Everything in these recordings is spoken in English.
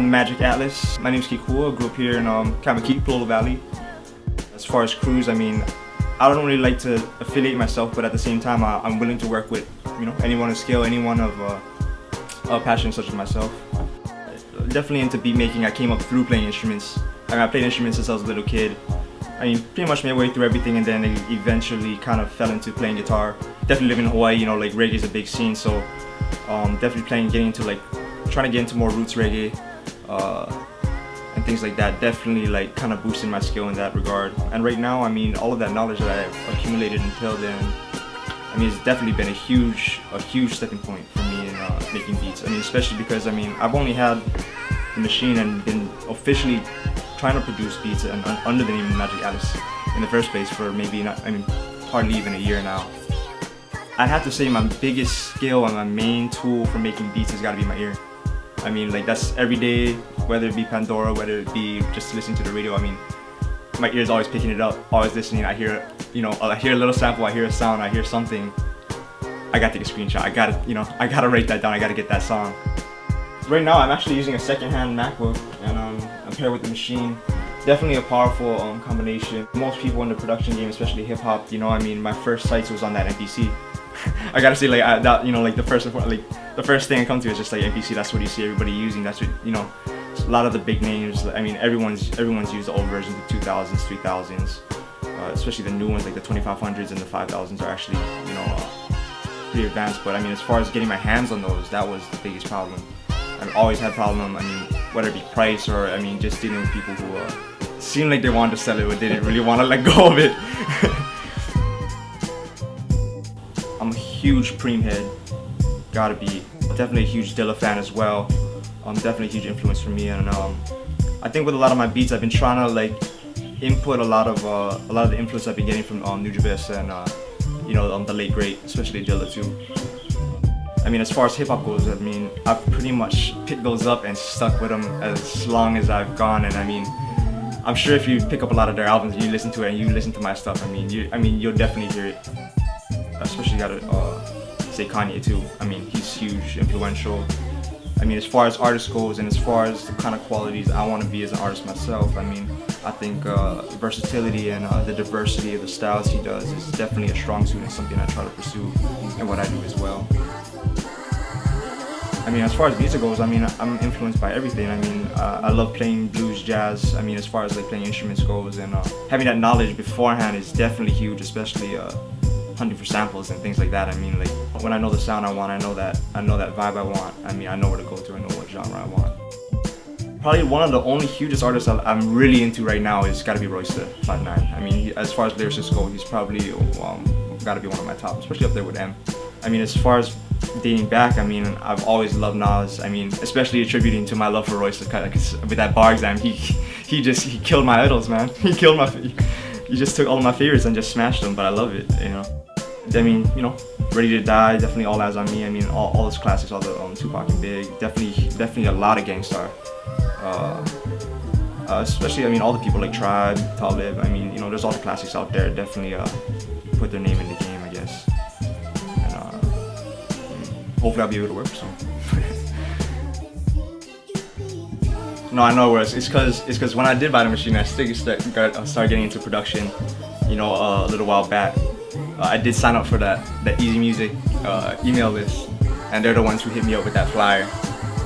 I'm Magic Atlas. My name's Kikua. I grew up here in Kavet, Polo Valley. As far as crews, I mean, I don't really like to affiliate myself, but at the same time, I'm willing to work with, anyone of skill, anyone of passion such as myself. Definitely into beat making. I came up through playing instruments. I mean, I played instruments since I was a little kid. I mean, pretty much made my way through everything, and then eventually kind of fell into playing guitar. Definitely living in Hawaii, like reggae is a big scene, so definitely trying to get into more roots reggae and things like that. Definitely kind of boosting my skill in that regard. And right now, I mean, all of that knowledge that I've accumulated until then, I mean, it's definitely been a huge stepping point for me in making beats. I mean, especially because I've only had the machine and been officially trying to produce beats under the name of Magic Atlas in the first place for hardly even a year now. I'd have to say my biggest skill and my main tool for making beats has got to be my ear. I mean, that's every day, whether it be Pandora, whether it be just listening to the radio. I mean, my ear's always picking it up, always listening. I hear, I hear a little sample, I hear a sound, I hear something. I gotta take a screenshot. I gotta write that down. I gotta get that song. Right now, I'm actually using a second-hand MacBook, and I'm paired with the machine. Definitely a powerful combination. Most people in the production game, especially hip hop, my first sites was on that MPC. I gotta say, the first thing I come to is just MPC. That's what you see everybody using. That's what a lot of the big names. I mean, everyone's used the old versions, the 2000s, 3000s, especially the new ones like the 2500s and the 5000s are actually pretty advanced. But I mean, as far as getting my hands on those, that was the biggest problem. I've always had problem. I mean, whether it be price or just dealing with people who seemed like they wanted to sell it but they didn't really want to let go of it. I'm a huge Preem head, gotta be. Definitely a huge Dilla fan as well. Definitely a huge influence for me, and I think with a lot of my beats, I've been trying to input a lot of the influence I've been getting from Nujabes and the late great, especially Dilla too. I mean, as far as hip hop goes, I mean, I've pretty much picked those up and stuck with them as long as I've gone, and I mean, I'm sure if you pick up a lot of their albums and you listen to it and you listen to my stuff, I mean, you'll definitely hear it. Especially gotta say Kanye too. I mean, he's huge, influential. I mean, as far as artists goes and as far as the kind of qualities I want to be as an artist myself, I mean, I think versatility and the diversity of the styles he does is definitely a strong suit and something I try to pursue in what I do as well. I mean, as far as music goes, I mean, I'm influenced by everything. I mean, I love playing blues, jazz. I mean, as far as playing instruments goes, and having that knowledge beforehand is definitely huge, especially hunting for samples and things like that. I mean, when I know the sound I want, I know that vibe I want. I mean, I know where to go to, I know what genre I want. Probably one of the only hugest artists I'm really into right now is gotta be Royster 5'9". I mean, as far as lyricists go, he's probably gotta be one of my top, especially up there with M. I mean, as far as dating back, I mean, I've always loved Nas. I mean, especially attributing to my love for Royster, because with that bar exam, he killed my idols, man. He just took all of my favorites and just smashed them, but I love it, I mean, Ready to Die, definitely All Eyes on Me. I mean, all those classics, all the Tupac and Big, definitely a lot of Gangstar. Especially, I mean, all the people like Tribe, Talib. I mean, there's all the classics out there. Definitely put their name in the game, I guess. And hopefully I'll be able to work for some. No, I know where it's because when I did buy the machine, I started getting into production, a little while back. I did sign up for that Easy Music email list, and they're the ones who hit me up with that flyer.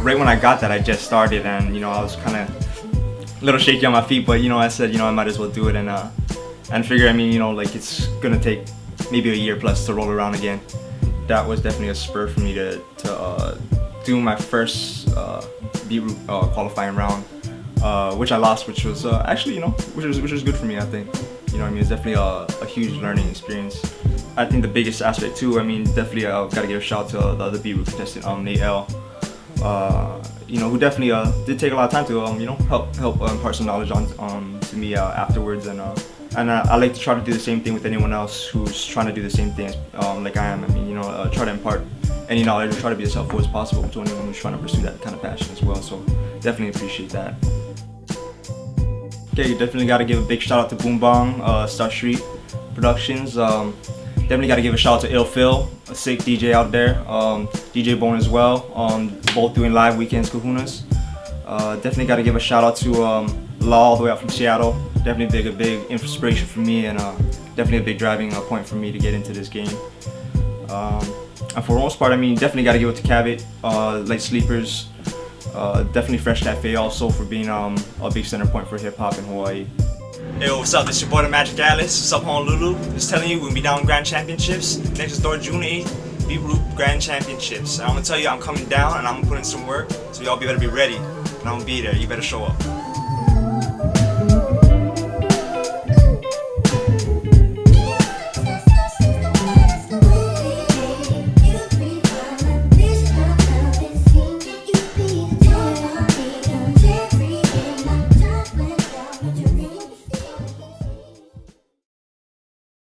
Right when I got that, I just started, and I was kind of a little shaky on my feet, but I said, I might as well do it, and figure, I mean, it's gonna take maybe a year plus to roll around again. That was definitely a spur for me to do my first Beatroot qualifying round, which I lost, which was actually, which was good for me, I think. I mean, it's definitely a huge learning experience. I think the biggest aspect too, I mean, definitely gotta give a shout to the other Beatroot contestant, Nate L. Who definitely did take a lot of time to help impart some knowledge on to me afterwards, and I like to try to do the same thing with anyone else who's trying to do the same thing like I am. I mean, try to impart any knowledge or try to be as helpful as possible to anyone who's trying to pursue that kind of passion as well. So definitely appreciate that. Okay, you definitely got to give a big shout out to Boom Bong, Star Street Productions. Definitely got to give a shout out to Ill Phil, a sick DJ out there. DJ Bone as well, both doing live weekends kahunas. Definitely got to give a shout out to Law all the way out from Seattle. Definitely a big inspiration for me, and definitely a big driving point for me to get into this game. And for the most part, I mean, definitely got to give it to Kavet, Light Sleepers, definitely Fresh Cafe also for being a big center point for hip hop in Hawaii. Hey, what's up? This is your boy the Magic Alice. What's up, Honolulu? Just telling you, we're gonna be down in Grand Championships next door, June 8th. Beatroot Grand Championships. And I'm gonna tell you, I'm coming down and I'm gonna put in some work, so y'all better be ready. And I'm gonna be there. You better show up.